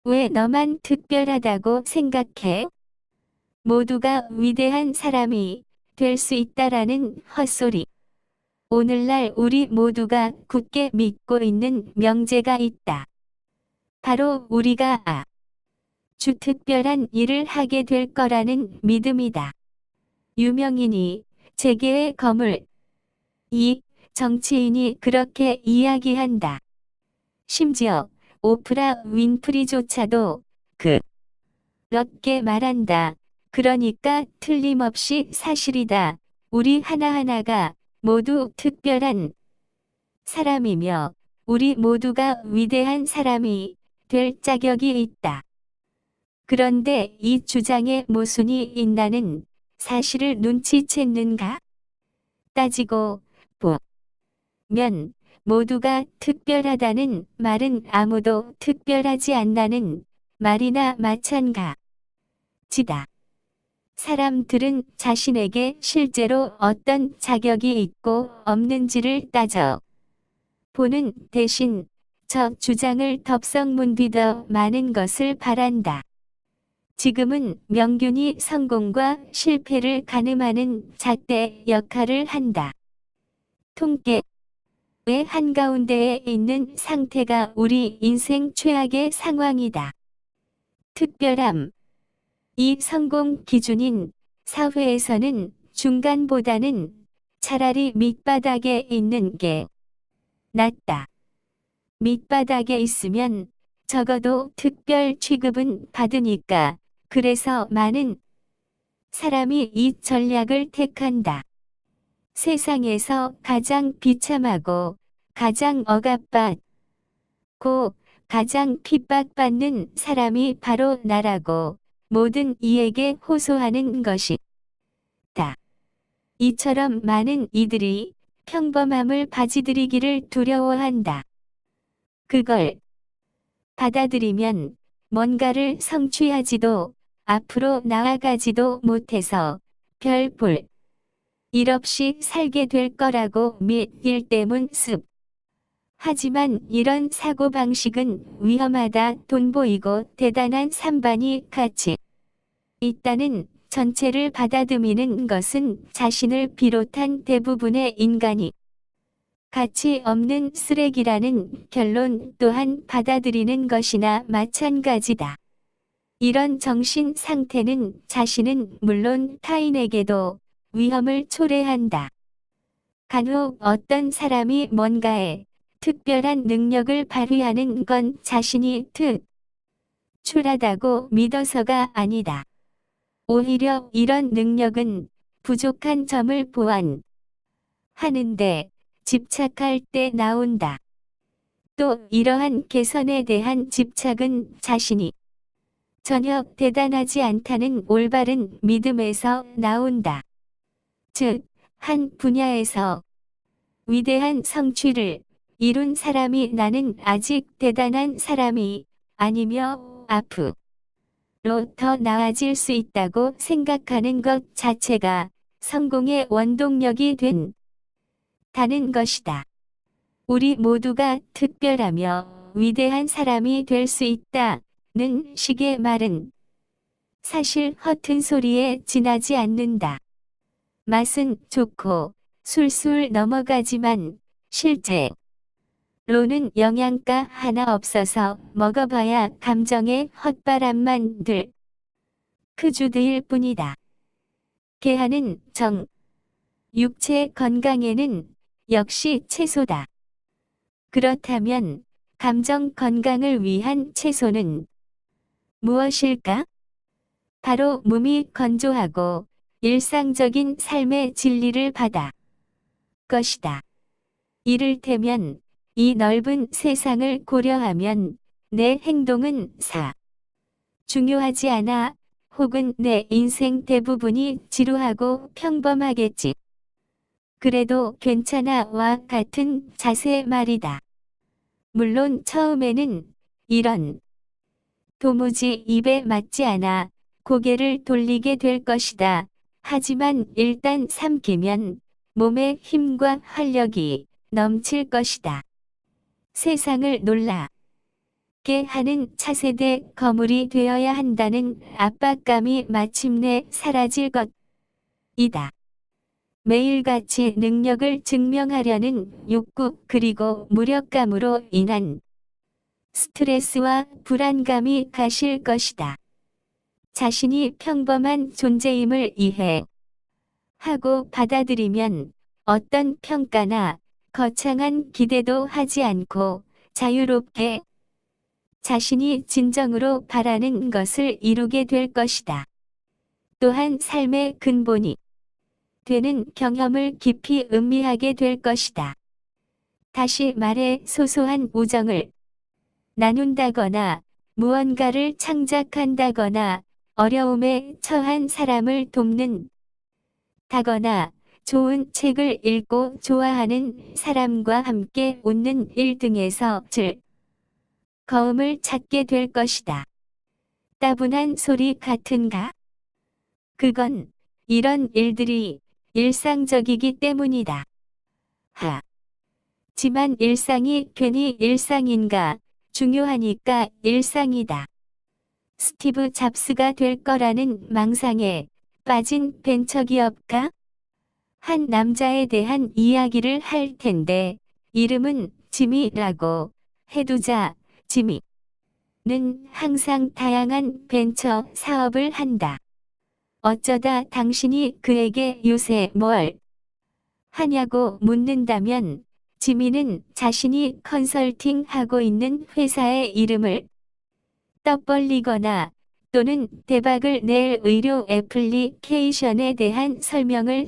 왜 너만 특별하다고 생각해? 모두가 위대한 사람이 될 수 있다라는 헛소리. 오늘날 우리 모두가 굳게 믿고 있는 명제가 있다. 바로 우리가 아주 특별한 일을 하게 될 거라는 믿음이다. 유명인이 재계의 거물, 이 정치인이 그렇게 이야기한다. 심지어 오프라 윈프리조차도 그렇게 말한다. 그러니까 틀림없이 사실이다. 우리 하나하나가 모두 특별한 사람이며 우리 모두가 위대한 사람이 될 자격이 있다. 그런데 이 주장에 모순이 있다는 사실을 눈치챘는가? 따지고 보면 모두가 특별하다는 말은 아무도 특별하지 않다는 말이나 마찬가지다. 사람들은 자신에게 실제로 어떤 자격이 있고 없는지를 따져 보는 대신 저 주장을 덥석문비 더 많은 것을 바란다. 지금은 명균이 성공과 실패를 가늠하는 잣대 역할을 한다. 통계의 한가운데에 있는 상태가 우리 인생 최악의 상황이다. 특별함. 이 성공 기준인 사회에서는 중간보다는 차라리 밑바닥에 있는 게 낫다. 밑바닥에 있으면 적어도 특별 취급은 받으니까. 그래서 많은 사람이 이 전략을 택한다. 세상에서 가장 비참하고 가장 억압받고 가장 핍박받는 사람이 바로 나라고 모든 이에게 호소하는 것이다. 이처럼 많은 이들이 평범함을 바지들이기를 두려워한다. 그걸 받아들이면 뭔가를 성취하지도 앞으로 나아가지도 못해서 별 볼 일 없이 살게 될 거라고 믿기 때문 습. 하지만 이런 사고방식은 위험하다. 돈 보이고 대단한 산반이 같이 있다는 전체를 받아들이는 것은 자신을 비롯한 대부분의 인간이 가치 없는 쓰레기라는 결론 또한 받아들이는 것이나 마찬가지다. 이런 정신 상태는 자신은 물론 타인에게도 위험을 초래한다. 간혹 어떤 사람이 뭔가에 특별한 능력을 발휘하는 건 자신이 특출하다고 믿어서가 아니다. 오히려 이런 능력은 부족한 점을 보완하는데 집착할 때 나온다. 또 이러한 개선에 대한 집착은 자신이 전혀 대단하지 않다는 올바른 믿음에서 나온다. 즉, 한 분야에서 위대한 성취를 이룬 사람이 나는 아직 대단한 사람이 아니며 앞으로 더 나아질 수 있다고 생각하는 것 자체가 성공의 원동력이 된다는 것이다. 우리 모두가 특별하며 위대한 사람이 될 수 있다는 식의 말은 사실 허튼 소리에 지나지 않는다. 맛은 좋고 술술 넘어가지만 실제로는 영양가 하나 없어서 먹어봐야 감정의 헛바람만 크주드일 뿐이다. 개하는 정, 육체 건강에는 역시 채소다. 그렇다면 감정 건강을 위한 채소는 무엇일까? 바로 몸이 건조하고 일상적인 삶의 진리를 받아 것이다. 이를테면 이 넓은 세상을 고려하면 내 행동은 중요하지 않아 혹은 내 인생 대부분이 지루하고 평범하겠지. 그래도 괜찮아와 같은 자세 말이다. 물론 처음에는 이런 도무지 입에 맞지 않아 고개를 돌리게 될 것이다. 하지만 일단 삼키면 몸에 힘과 활력이 넘칠 것이다. 세상을 놀라게 있게 하는 차세대 거물이 되어야 한다는 압박감이 마침내 사라질 것이다. 매일같이 능력을 증명하려는 욕구 그리고 무력감으로 인한 스트레스와 불안감이 가실 것이다. 자신이 평범한 존재임을 이해하고 받아들이면 어떤 평가나 거창한 기대도 하지 않고 자유롭게 자신이 진정으로 바라는 것을 이루게 될 것이다. 또한 삶의 근본이 되는 경험을 깊이 음미하게 될 것이다. 다시 말해 소소한 우정을 나눈다거나 무언가를 창작한다거나 어려움에 처한 사람을 돕는다거나 좋은 책을 읽고 좋아하는 사람과 함께 웃는 일 등에서 즐거움을 찾게 될 것이다. 따분한 소리 같은가? 그건 이런 일들이 일상적이기 때문이다. 하지만 일상이 괜히 일상인가? 중요하니까 일상이다. 스티브 잡스가 될 거라는 망상에 빠진 벤처기업가? 한 남자에 대한 이야기를 할 텐데 이름은 지미라고 해두자. 지미는 항상 다양한 벤처 사업을 한다. 어쩌다 당신이 그에게 요새 뭘 하냐고 묻는다면 지미는 자신이 컨설팅하고 있는 회사의 이름을 떠벌리거나 또는 대박을 낼 의료 애플리케이션에 대한 설명을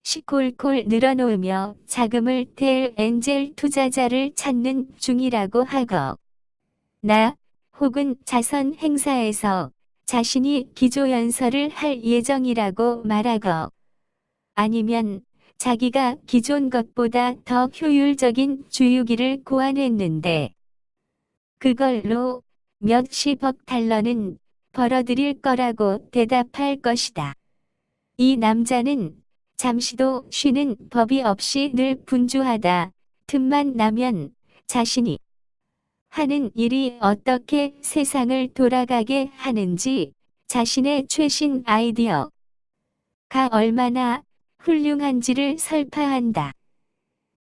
시콜콜 늘어놓으며 자금을 댈 엔젤 투자자를 찾는 중이라고 하거나 혹은 자선 행사에서 자신이 기조연설을 할 예정이라고 말하고 아니면 자기가 기존 것보다 더 효율적인 주유기를 고안했는데 그걸로 몇십억 달러는 벌어들일 거라고 대답할 것이다. 이 남자는 잠시도 쉬는 법이 없이 늘 분주하다. 틈만 나면 자신이 하는 일이 어떻게 세상을 돌아가게 하는지 자신의 최신 아이디어가 얼마나 훌륭한지를 설파한다.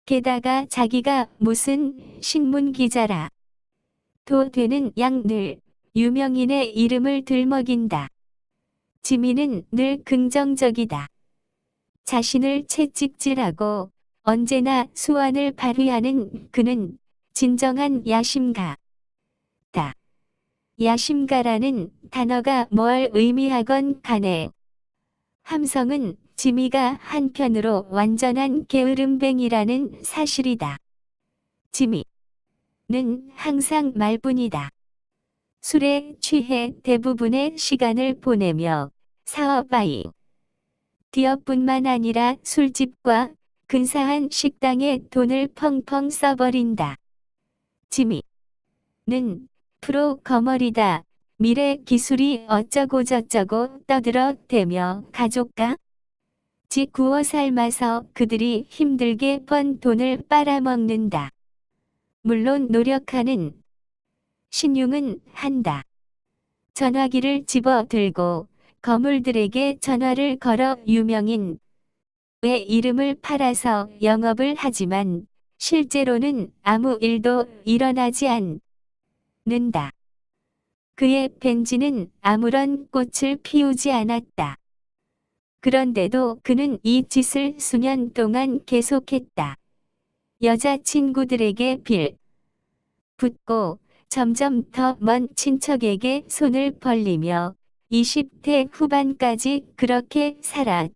게다가 자기가 무슨 신문 기자라 도 되는 양 늘 유명인의 이름을 들먹인다. 지미는 늘 긍정적이다. 자신을 채찍질하고 언제나 수완을 발휘하는 그는 진정한 야심가다. 야심가라는 단어가 뭘 의미하건 간에 함성은 지미가 한편으로 완전한 게으름뱅이라는 사실이다. 지미는 항상 말뿐이다. 술에 취해 대부분의 시간을 보내며 사업 아이디어뿐만 아니라 술집과 근사한 식당에 돈을 펑펑 써버린다. 지미는 프로 거머리다. 미래 기술이 어쩌고저쩌고 떠들어대며 가족과 지 구워 삶아서 그들이 힘들게 번 돈을 빨아먹는다. 물론 노력하는 신용은 한다. 전화기를 집어들고 거물들에게 전화를 걸어 유명인의 이름을 팔아서 영업을 하지만 실제로는 아무 일도 일어나지 않는다. 그의 벤지는 아무런 꽃을 피우지 않았다. 그런데도 그는 이 짓을 수년 동안 계속했다. 여자친구들에게 붙고 점점 더 먼 친척에게 손을 벌리며 20대 후반까지 그렇게 살았다.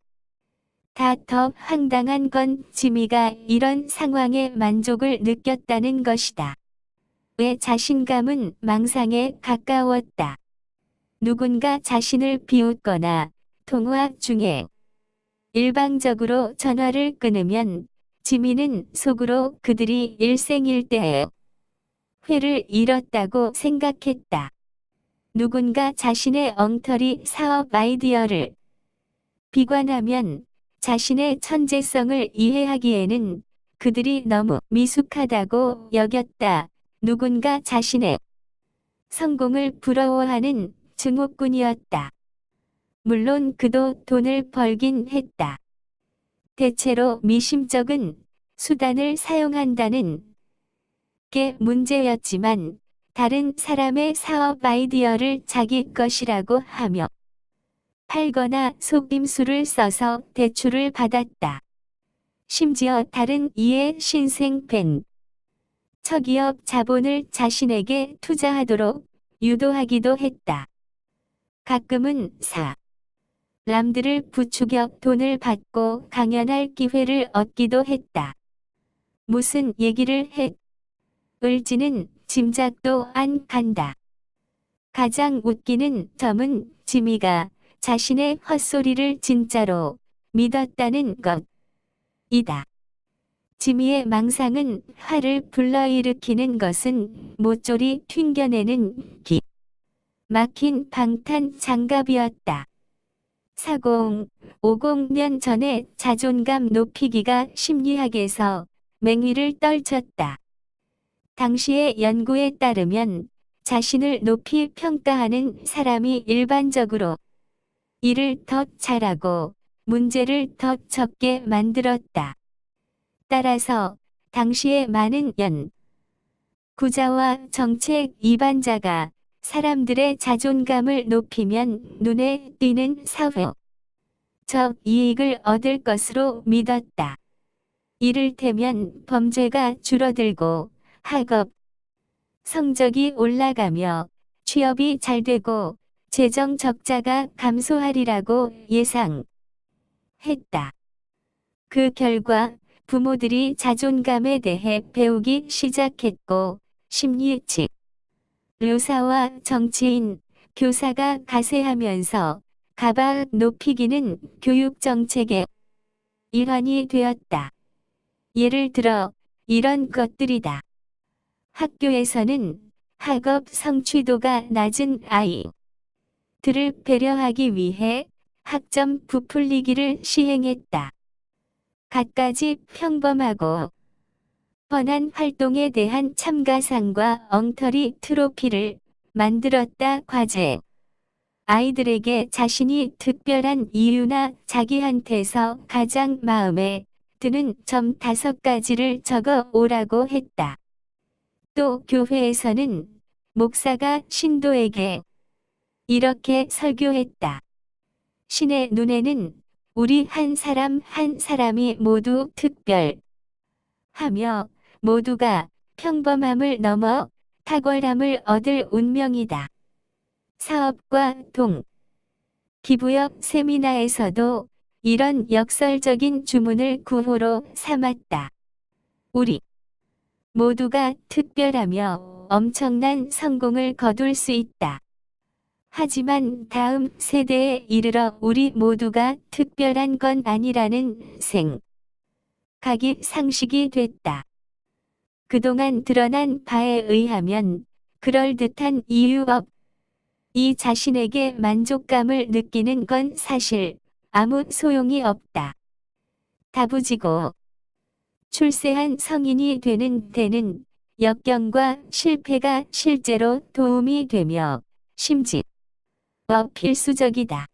더 황당한 건 지미가 이런 상황에 만족을 느꼈다는 것이다. 왜 자신감은 망상에 가까웠다. 누군가 자신을 비웃거나 통화 중에 일방적으로 전화를 끊으면 지미는 속으로 그들이 일생일대에 회를 잃었다고 생각했다. 누군가 자신의 엉터리 사업 아이디어를 비관하면 자신의 천재성을 이해하기에는 그들이 너무 미숙하다고 여겼다. 누군가 자신의 성공을 부러워하는 증오꾼이었다. 물론 그도 돈을 벌긴 했다. 대체로 미심쩍은 수단을 사용한다는 게 문제였지만 다른 사람의 사업 아이디어를 자기 것이라고 하며 팔거나 속임수를 써서 대출을 받았다. 심지어 다른 이의 신생 벤처기업 자본을 자신에게 투자하도록 유도하기도 했다. 가끔은 사람들을 부추겨 돈을 받고 강연할 기회를 얻기도 했다. 무슨 얘기를 을지는 짐작도 안 간다. 가장 웃기는 점은 지미가 자신의 헛소리를 진짜로 믿었다는 것이다. 지미의 망상은 화를 불러일으키는 것은 모조리 튕겨내는 막힌 방탄 장갑이었다. 40-50년 전에 자존감 높이기가 심리학에서 맹위를 떨쳤다. 당시의 연구에 따르면 자신을 높이 평가하는 사람이 일반적으로 일을 더 잘하고 문제를 더 적게 만들었다. 따라서 당시의 많은 연구자와 정책 이반자가 사람들의 자존감을 높이면 눈에 띄는 사회적 이익을 얻을 것으로 믿었다. 이를테면 범죄가 줄어들고 학업 성적이 올라가며 취업이 잘 되고 재정 적자가 감소하리라고 예상했다. 그 결과 부모들이 자존감에 대해 배우기 시작했고 심리 치료사와 정치인, 교사가 가세하면서 가봐 높이기는 교육 정책의 일환이 되었다. 예를 들어 이런 것들이다. 학교에서는 학업 성취도가 낮은 아이들을 배려하기 위해 학점 부풀리기를 시행했다. 갖가지 평범하고 뻔한 활동에 대한 참가상과 엉터리 트로피를 만들었다. 과제. 아이들에게 자신이 특별한 이유나 자기한테서 가장 마음에 드는 점 5가지를 적어 오라고 했다. 또 교회에서는 목사가 신도에게 이렇게 설교했다. 신의 눈에는 우리 한 사람 한 사람이 모두 특별하며 모두가 평범함을 넘어 탁월함을 얻을 운명이다. 사업과 기부역 세미나에서도 이런 역설적인 주문을 구호로 삼았다. 우리 모두가 특별하며 엄청난 성공을 거둘 수 있다. 하지만 다음 세대에 이르러 우리 모두가 특별한 건 아니라는 생각이 상식이 됐다. 그동안 드러난 바에 의하면 그럴듯한 이유 없이 자신에게 만족감을 느끼는 건 사실 아무 소용이 없다. 다부지고 출세한 성인이 되는 데는 역경과 실패가 실제로 도움이 되며 심지어 필수적이다.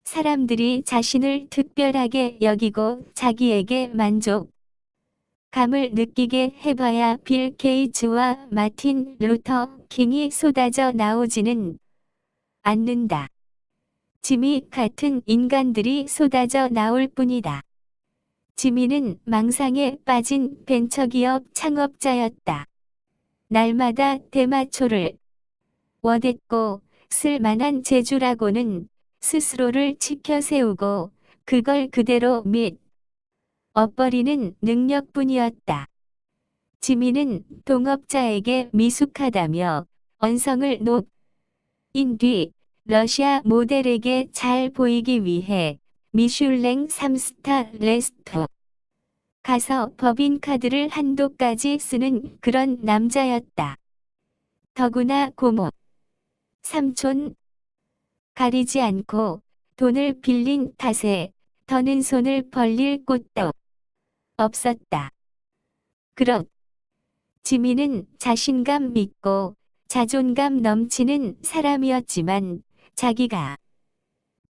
사람들이 자신을 특별하게 여기고 자기에게 만족감을 느끼게 해봐야 빌 게이츠와 마틴 루터 킹이 쏟아져 나오지는 않는다. 지미 같은 인간들이 쏟아져 나올 뿐이다. 지미는 망상에 빠진 벤처기업 창업자였다. 날마다 대마초를 원했고 쓸만한 재주라고는 스스로를 치켜세우고 그걸 그대로 믿어버리는 능력뿐이었다. 지미는 동업자에게 미숙하다며 언성을 높인 뒤 러시아 모델에게 잘 보이기 위해 미슐랭 3스타 레스토 가서 법인카드를 한도까지 쓰는 그런 남자였다. 더구나 고모, 삼촌 가리지 않고 돈을 빌린 탓에 더는 손을 벌릴 곳도 없었다. 그렇 지민은 자신감 있고 자존감 넘치는 사람이었지만 자기가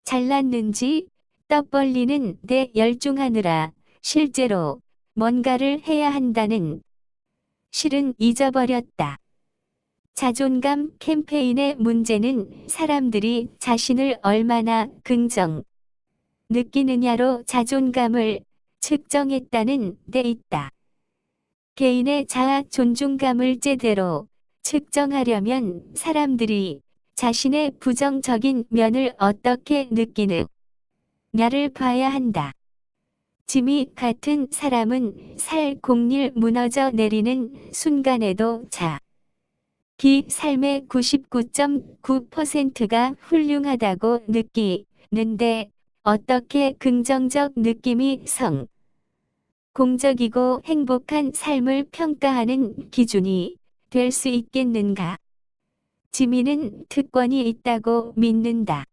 잘났는지 떡 벌리는 데 열중하느라 실제로 뭔가를 해야 한다는 실은 잊어버렸다. 자존감 캠페인의 문제는 사람들이 자신을 얼마나 긍정 느끼느냐로 자존감을 측정했다는 데 있다. 개인의 자아 존중감을 제대로 측정하려면 사람들이 자신의 부정적인 면을 어떻게 느끼느냐를 봐야 한다. 지미 같은 사람은 살 공일 무너져 내리는 순간에도 자기 삶의 99.9%가 훌륭하다고 느끼는데 어떻게 긍정적 느낌이 공적이고 행복한 삶을 평가하는 기준이 될 수 있겠는가? 지민은 특권이 있다고 믿는다.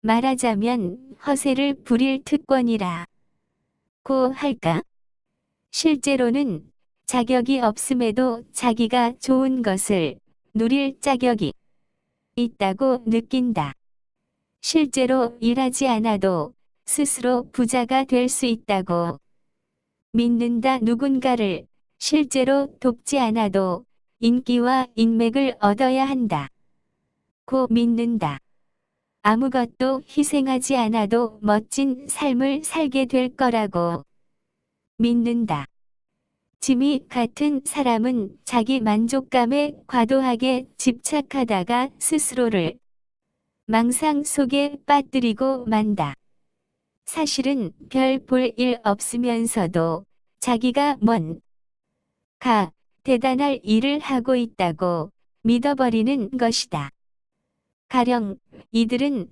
말하자면 허세를 부릴 특권이라고 할까? 실제로는 자격이 없음에도 자기가 좋은 것을 누릴 자격이 있다고 느낀다. 실제로 일하지 않아도 스스로 부자가 될 수 있다고 믿는다. 누군가를 실제로 돕지 않아도 인기와 인맥을 얻어야 한다. 고 믿는다. 아무것도 희생하지 않아도 멋진 삶을 살게 될 거라고 믿는다. 지미 같은 사람은 자기 만족감에 과도하게 집착하다가 스스로를 망상 속에 빠뜨리고 만다. 사실은 별 볼 일 없으면서도 자기가 뭔가 대단할 일을 하고 있다고 믿어버리는 것이다. 가령 이들은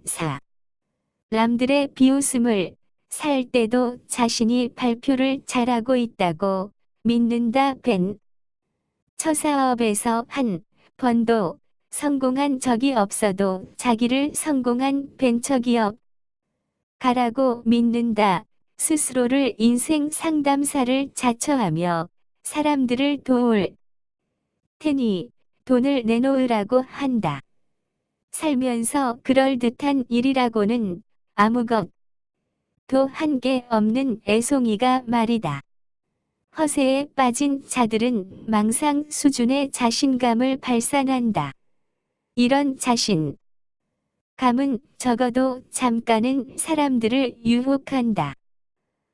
사람들의 비웃음을 살 때도 자신이 발표를 잘하고 있다고 믿는다. 처사업에서 한 번도 성공한 적이 없어도 자기를 성공한 벤처기업 가라고 믿는다. 스스로를 인생 상담사를 자처하며 사람들을 도울 테니 돈을 내놓으라고 한다. 살면서 그럴듯한 일이라고는 아무것도 한 게 없는 애송이가 말이다. 허세에 빠진 자들은 망상 수준의 자신감을 발산한다. 이런 자신감은 적어도 잠깐은 사람들을 유혹한다.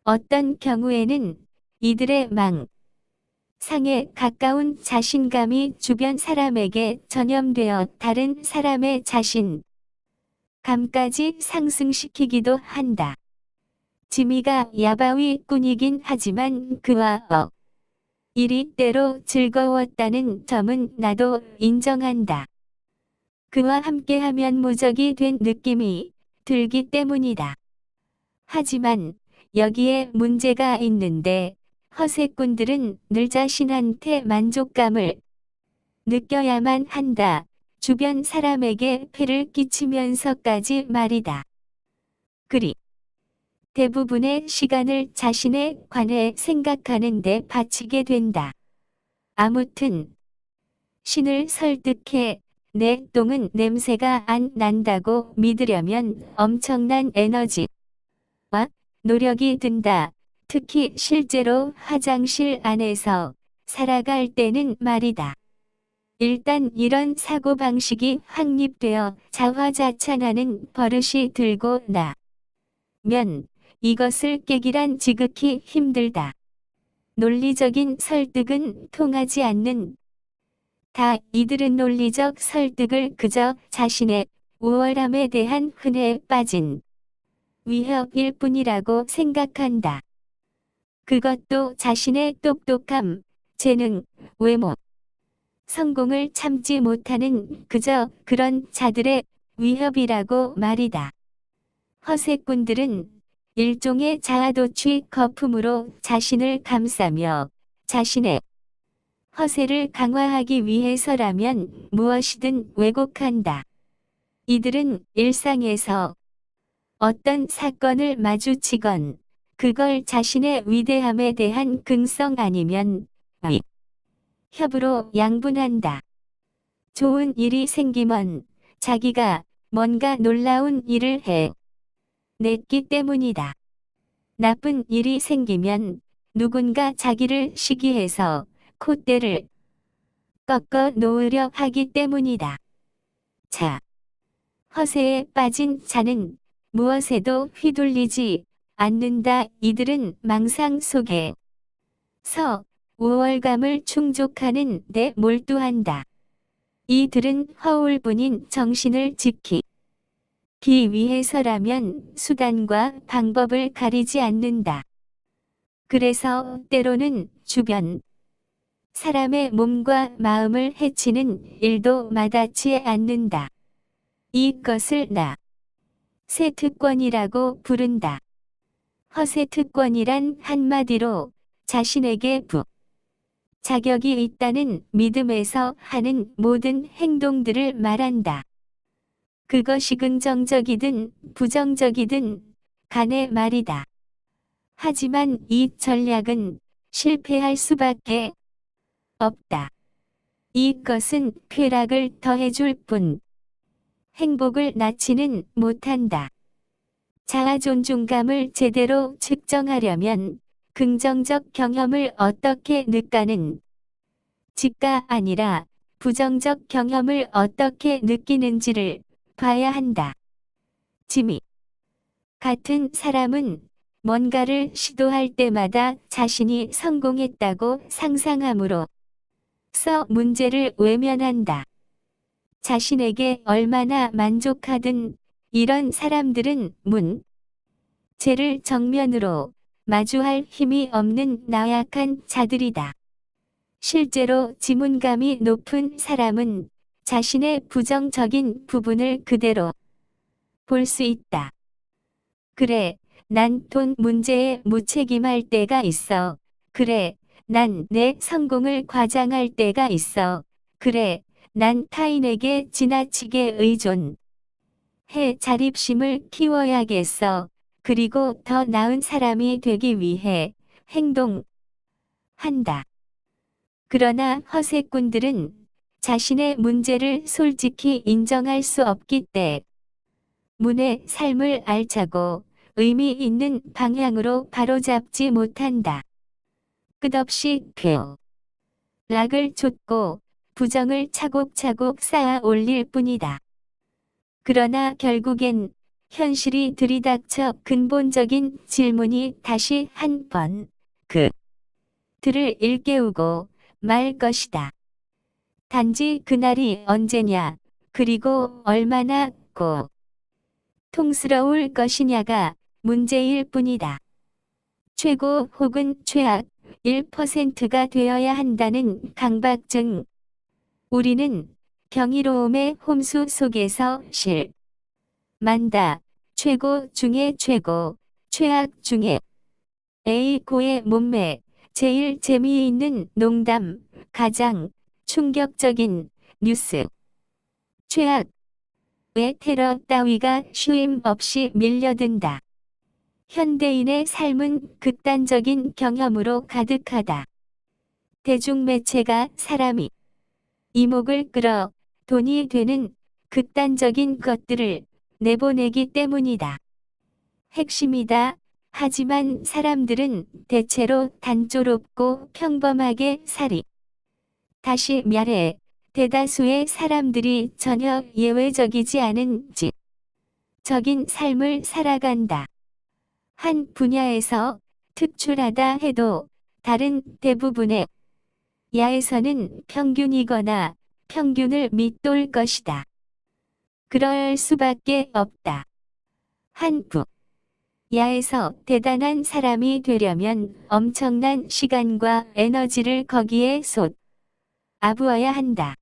어떤 경우에는 이들의 망상에 가까운 자신감이 주변 사람에게 전염되어 다른 사람의 자신감까지 상승시키기도 한다. 지미가 야바위꾼이긴 하지만 그와 일이 때로 즐거웠다는 점은 나도 인정한다. 그와 함께하면 무적이 된 느낌이 들기 때문이다. 하지만 여기에 문제가 있는데 허세꾼들은 늘 자신한테 만족감을 느껴야만 한다. 주변 사람에게 폐를 끼치면서까지 말이다. 그리 대부분의 시간을 자신에 관해 생각하는 데 바치게 된다. 아무튼 신을 설득해 내 똥은 냄새가 안 난다고 믿으려면 엄청난 에너지와 노력이 든다. 특히 실제로 화장실 안에서 살아갈 때는 말이다. 일단 이런 사고방식이 확립되어 자화자찬하는 버릇이 들고 나면 이것을 깨기란 지극히 힘들다. 논리적인 설득은 통하지 않는 다. 이들은 논리적 설득을 그저 자신의 우월함에 대한 흔해에 빠진 위협일 뿐이라고 생각한다. 그것도 자신의 똑똑함, 재능, 외모, 성공을 참지 못하는 그저 그런 자들의 위협이라고 말이다. 허세꾼들은 일종의 자아도취 거품으로 자신을 감싸며 자신의 허세를 강화하기 위해서라면 무엇이든 왜곡한다. 이들은 일상에서 어떤 사건을 마주치건 그걸 자신의 위대함에 대한 긍성 아니면 협으로 양분한다. 좋은 일이 생기면 자기가 뭔가 놀라운 일을 해냈기 때문이다. 나쁜 일이 생기면 누군가 자기를 시기해서 콧대를 꺾어 놓으려 하기 때문이다. 자, 허세에 빠진 자는 무엇에도 휘둘리지 않는다. 이들은 망상 속에서 우월감을 충족하는 데 몰두한다. 이들은 허울뿐인 정신을 지키기 위해서라면 수단과 방법을 가리지 않는다. 그래서 때로는 주변 사람의 몸과 마음을 해치는 일도 마다치 않는다. 이것을 허세특권이라고 부른다. 허세특권이란 한마디로 자신에게 자격이 있다는 믿음에서 하는 모든 행동들을 말한다. 그것이 긍정적이든 부정적이든 간에 말이다. 하지만 이 전략은 실패할 수밖에 없다. 이것은 쾌락을 더해줄 뿐 행복을 낳지는 못한다. 자아 존중감을 제대로 측정하려면 긍정적 경험을 어떻게 느까는 지가 아니라 부정적 경험을 어떻게 느끼는지를 봐야 한다. 지미 같은 사람은 뭔가를 시도할 때마다 자신이 성공했다고 상상함으로써 문제를 외면한다. 자신에게 얼마나 만족하든 이런 사람들은 문제를 정면으로 마주할 힘이 없는 나약한 자들이다. 실제로 지문감이 높은 사람은 자신의 부정적인 부분을 그대로 볼 수 있다. 그래, 난 돈 문제에 무책임할 때가 있어. 그래, 난 내 성공을 과장할 때가 있어. 그래, 난 타인에게 지나치게 의존해 자립심을 키워야겠어. 그리고 더 나은 사람이 되기 위해 행동한다. 그러나 허세꾼들은 자신의 문제를 솔직히 인정할 수 없기 때문에 삶을 알차고 의미 있는 방향으로 바로잡지 못한다. 끝없이 쾌락을 좇고 부정을 차곡차곡 쌓아 올릴 뿐이다. 그러나 결국엔 현실이 들이닥쳐 근본적인 질문이 다시 한 번 그들을 일깨우고 말 것이다. 단지 그날이 언제냐, 그리고 얼마나 고통스러울 것이냐가 문제일 뿐이다. 최고 혹은 최악 1%가 되어야 한다는 강박증. 우리는 경이로움의 홈수 속에서 만다. 최고 중에 최고, 최악 중에 A고의 몸매, 제일 재미있는 농담, 가장 충격적인 뉴스, 최악의 테러 따위가 쉼 없이 밀려든다. 현대인의 삶은 극단적인 경험으로 가득하다. 대중매체가 사람이 이목을 끌어 돈이 되는 극단적인 것들을 내보내기 때문이다. 핵심이다. 하지만 사람들은 대체로 단조롭고 평범하게 살이. 다시 말해, 대다수의 사람들이 전혀 예외적이지 않은 적인 삶을 살아간다. 한 분야에서 특출하다 해도 다른 대부분의 야에서는 평균이거나 평균을 밑돌 것이다. 그럴 수밖에 없다. 한 분야에서 대단한 사람이 되려면 엄청난 시간과 에너지를 거기에 쏟아부어야 한다.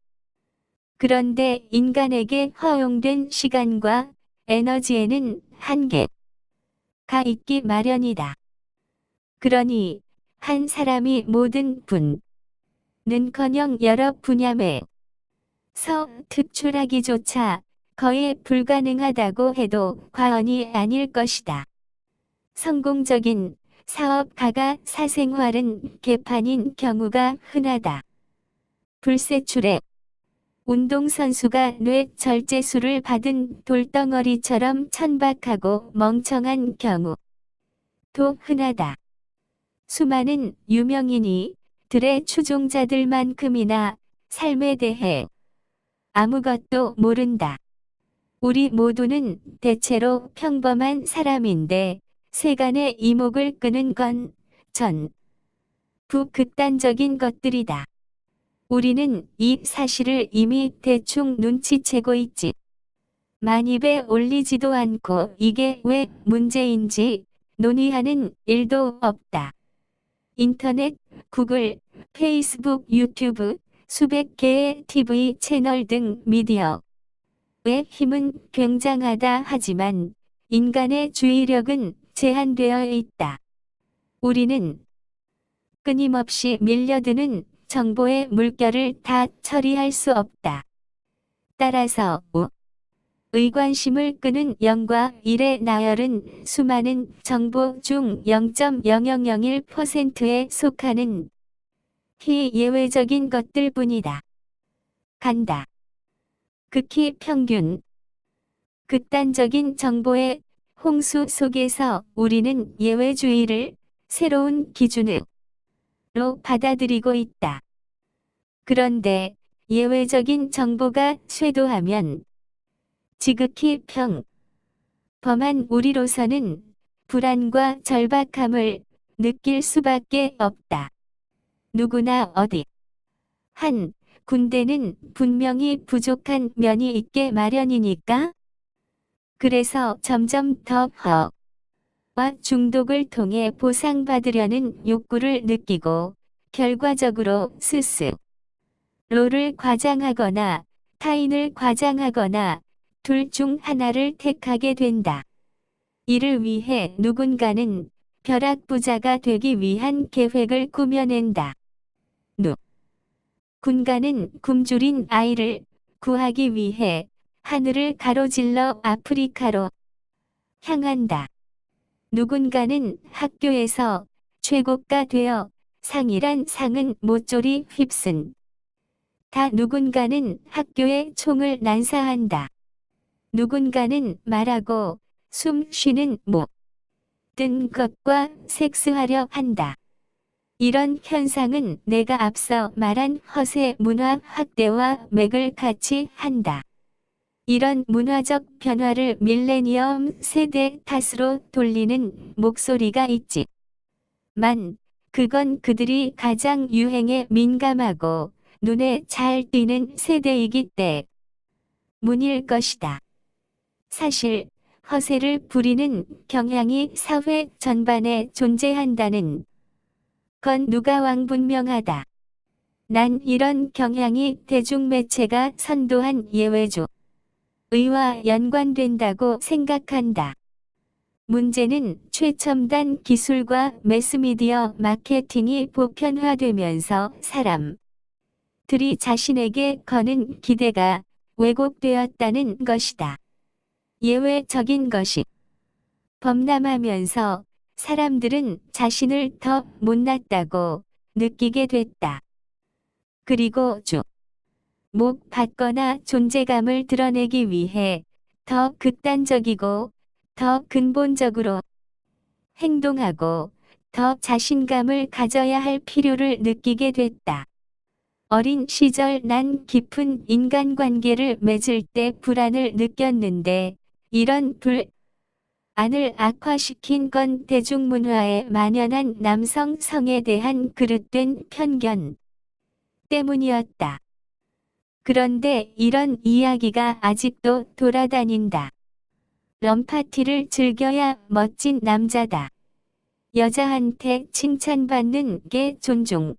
그런데 인간에게 허용된 시간과 에너지에는 한계가 있기 마련이다. 그러니 한 사람이 모든 분은커녕 여러 분야에서 특출하기조차 거의 불가능하다고 해도 과언이 아닐 것이다. 성공적인 사업가가 사생활은 개판인 경우가 흔하다. 불세출에 운동선수가 뇌절제술을 받은 돌덩어리처럼 천박하고 멍청한 경우도 흔하다. 수많은 유명인이 들의 추종자들만큼이나 삶에 대해 아무것도 모른다. 우리 모두는 대체로 평범한 사람인데 세간의 이목을 끄는 건 전부 극단적인 것들이다. 우리는 이 사실을 이미 대충 눈치채고 있지. 만 입에 올리지도 않고 이게 왜 문제인지 논의하는 일도 없다. 인터넷, 구글, 페이스북, 유튜브, 수백 개의 TV 채널 등 미디어의 힘은 굉장하다 하지만 인간의 주의력은 제한되어 있다. 우리는 끊임없이 밀려드는 정보의 물결을 다 처리할 수 없다. 따라서 의 관심을 끄는 0과 1의 나열은 수많은 정보 중 0.0001%에 속하는 희예외적인 것들 뿐이다. 간다. 극히 평균. 극단적인 정보의 홍수 속에서 우리는 예외주의를 새로운 기준으로 받아들이고 있다. 그런데 예외적인 정보가 쇄도하면 지극히 평범한 우리로서는 불안과 절박함을 느낄 수밖에 없다. 누구나 어디 한 군데는 분명히 부족한 면이 있게 마련이니까. 그래서 점점 더 허와 중독을 통해 보상받으려는 욕구를 느끼고 결과적으로 스스로를 과장하거나 타인을 과장하거나 둘 중 하나를 택하게 된다. 이를 위해 누군가는 벼락부자가 되기 위한 계획을 꾸며낸다. 누군가는 굶주린 아이를 구하기 위해 하늘을 가로질러 아프리카로 향한다. 누군가는 학교에서 최고가 되어 상이란 상은 모조리 휩쓴 다 누군가는 학교에 총을 난사한다. 누군가는 말하고 숨 쉬는 모든 것과 섹스하려 한다. 이런 현상은 내가 앞서 말한 허세 문화 확대와 맥을 같이 한다. 이런 문화적 변화를 밀레니엄 세대 탓으로 돌리는 목소리가 있지만 그건 그들이 가장 유행에 민감하고 눈에 잘 띄는 세대이기 때문일 것이다. 사실 허세를 부리는 경향이 사회 전반에 존재한다는 건 누가 왕분명하다. 난 이런 경향이 대중매체가 선도한 예외주의와 연관된다고 생각한다. 문제는 최첨단 기술과 매스미디어 마케팅이 보편화되면서 사람들이 자신에게 거는 기대가 왜곡되었다는 것이다. 예외적인 것이 범람하면서 사람들은 자신을 더 못났다고 느끼게 됐다. 그리고 주목받거나 존재감을 드러내기 위해 더 극단적이고 더 근본적으로 행동하고 더 자신감을 가져야 할 필요를 느끼게 됐다. 어린 시절 난 깊은 인간관계를 맺을 때 불안을 느꼈는데 이런 불안을 악화시킨 건 대중문화에 만연한 남성성에 대한 그릇된 편견 때문이었다. 그런데 이런 이야기가 아직도 돌아다닌다. 럼파티를 즐겨야 멋진 남자다. 여자한테 칭찬받는 게 존중.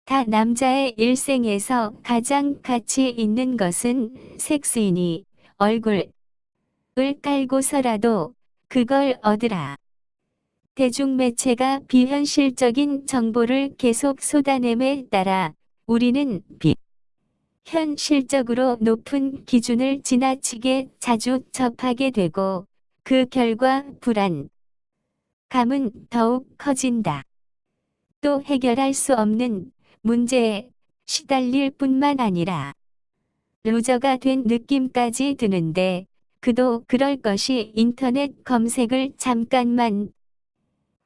다 남자의 일생에서 가장 가치 있는 것은 섹스이니 얼굴을 깔고서라도 그걸 얻으라. 대중매체가 비현실적인 정보를 계속 쏟아냄에 따라 우리는 비현실적으로 높은 기준을 지나치게 자주 접하게 되고 그 결과 불안감은 더욱 커진다. 또 해결할 수 없는 문제에 시달릴 뿐만 아니라 루저가 된 느낌까지 드는데 그도 그럴 것이 인터넷 검색을 잠깐만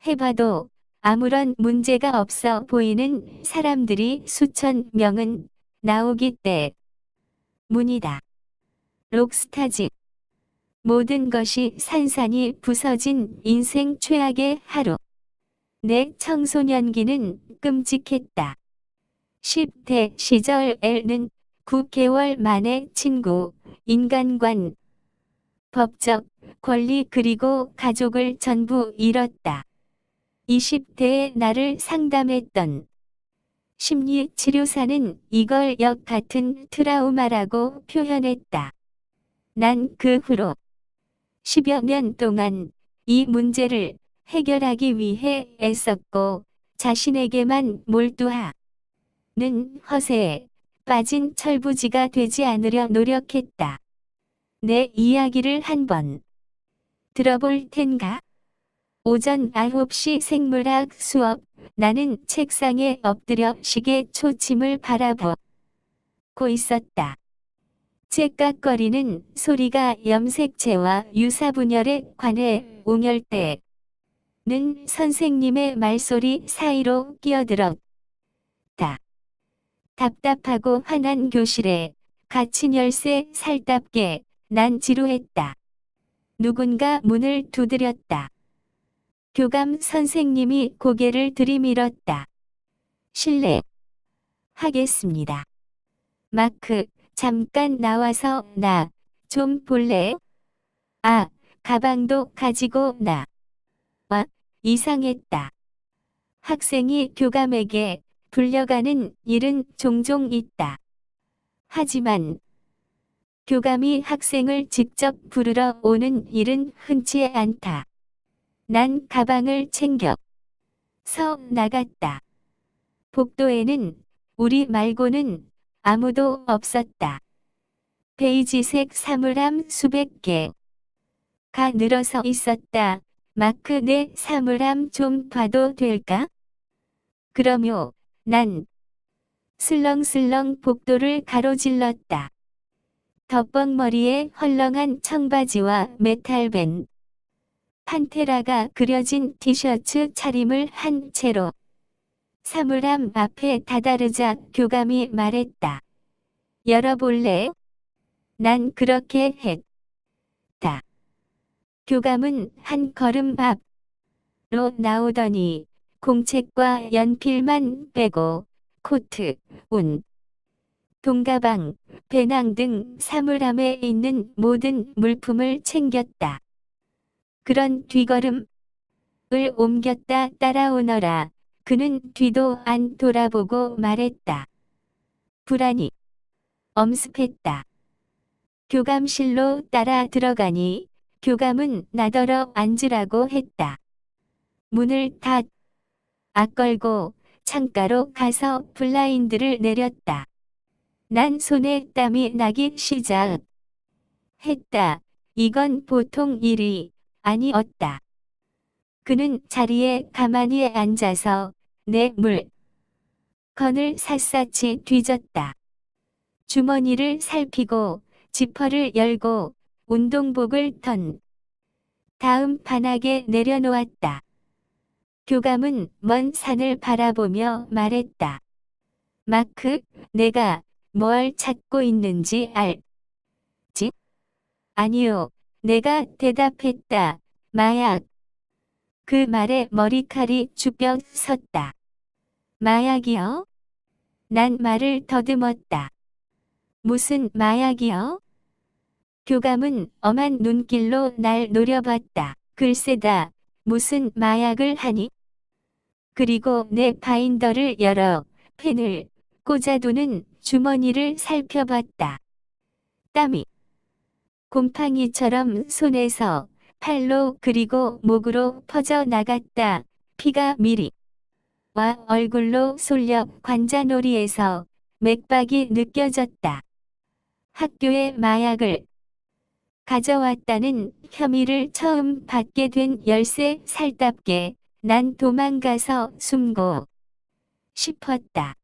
해봐도 아무런 문제가 없어 보이는 사람들이 수천 명은 나오기 때문이다. 록스타즈. 모든 것이 산산이 부서진 인생 최악의 하루. 내 청소년기는 끔찍했다. 10대 시절 엘는 9개월 만에 친구, 인간관, 법적, 권리 그리고 가족을 전부 잃었다. 20대의 나를 상담했던 심리치료사는 이걸 역 같은 트라우마라고 표현했다. 난 그 후로 10여 년 동안 이 문제를 해결하기 위해 애썼고 자신에게만 몰두하는 허세에 빠진 철부지가 되지 않으려 노력했다. 내 이야기를 한번 들어볼 텐가? 오전 9시 생물학 수업. 나는 책상에 엎드려 시계 초침을 바라보고 있었다. 째깍거리는 소리가 염색체와 유사분열에 관해 옹열대는 선생님의 말소리 사이로 끼어들었다. 답답하고 화난 교실에 갇힌 열쇠 살답게 난 지루했다. 누군가 문을 두드렸다. 교감 선생님이 고개를 들이밀었다. 실례하겠습니다. 마크, 잠깐 나와서 나 좀 볼래? 아, 가방도 가지고 나. 와, 이상했다. 학생이 교감에게 불려가는 일은 종종 있다. 하지만 교감이 학생을 직접 부르러 오는 일은 흔치 않다. 난 가방을 챙겨서 나갔다. 복도에는 우리 말고는 아무도 없었다. 베이지색 사물함 수백 개가 늘어서 있었다. 마크, 내 사물함 좀 봐도 될까? 그럼요. 난 슬렁슬렁 복도를 가로질렀다. 덮벅머리에 헐렁한 청바지와 메탈밴, 판테라가 그려진 티셔츠 차림을 한 채로 사물함 앞에 다다르자 교감이 말했다. 열어볼래? 난 그렇게 했다. 교감은 한 걸음 앞으로 나오더니 공책과 연필만 빼고 코트, 운, 돈가방, 배낭 등 사물함에 있는 모든 물품을 챙겼다. 그런 뒤걸음을 옮겼다. 따라오너라. 그는 뒤도 안 돌아보고 말했다. 불안이 엄습했다. 교감실로 따라 들어가니 교감은 나더러 앉으라고 했다. 문을 닫아 걸고 창가로 가서 블라인드를 내렸다. 난 손에 땀이 나기 시작했다. 이건 보통 일이 아니었다. 그는 자리에 가만히 앉아서 내 물건을 샅샅이 뒤졌다. 주머니를 살피고 지퍼를 열고 운동복을 던 다음 바닥에 내려놓았다. 교감은 먼 산을 바라보며 말했다. 마크, 내가 뭘 찾고 있는지 알지? 아니요. 내가 대답했다. 마약. 그 말에 머리칼이 주뼛 섰다. 마약이요? 난 말을 더듬었다. 무슨 마약이요? 교감은 엄한 눈길로 날 노려봤다. 글쎄다. 무슨 마약을 하니? 그리고 내 바인더를 열어 펜을 꽂아두는 주머니를 살펴봤다. 땀이 곰팡이처럼 손에서 팔로 그리고 목으로 퍼져나갔다. 피가 미리와 얼굴로 쏠려 관자놀이에서 맥박이 느껴졌다. 학교에 마약을 가져왔다는 혐의를 처음 받게 된 열쇠 살답게 난 도망가서 숨고 싶었다.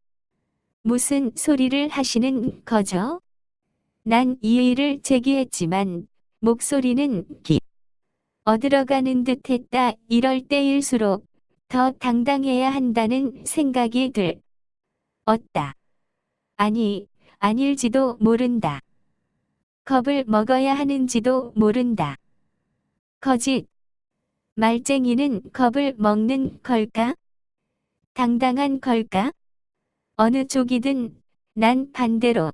무슨 소리를 하시는 거죠? 난 이의를 제기했지만 목소리는 어들어가는 듯했다. 이럴 때일수록 더 당당해야 한다는 생각이 들었다. 아니, 아닐지도 모른다. 겁을 먹어야 하는지도 모른다. 거짓. 말쟁이는 겁을 먹는 걸까? 당당한 걸까? 어느 쪽이든 난 반대로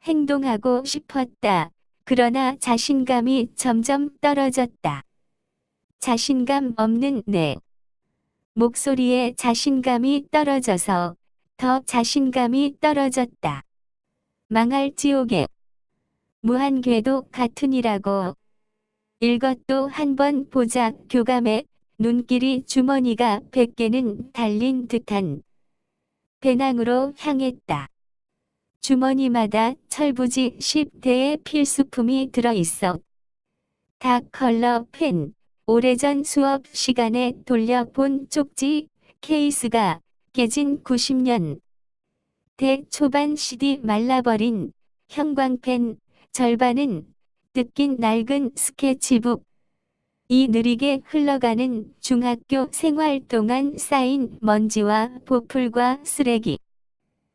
행동하고 싶었다. 그러나 자신감이 점점 떨어졌다. 자신감 없는 내 목소리에 자신감이 떨어져서 더 자신감이 떨어졌다. 망할 지옥에 무한궤도 같으니라고. 일것도 한번 보자. 교감의 눈길이 주머니가 100개는 달린 듯한 배낭으로 향했다. 주머니마다 철부지 10대의 필수품이 들어있어. 다 컬러 펜, 오래전 수업 시간에 돌려본 쪽지, 케이스가 깨진 90년 대 초반 CD 말라버린 형광펜, 절반은 뜯긴 낡은 스케치북. 이 느리게 흘러가는 중학교 생활 동안 쌓인 먼지와 보풀과 쓰레기.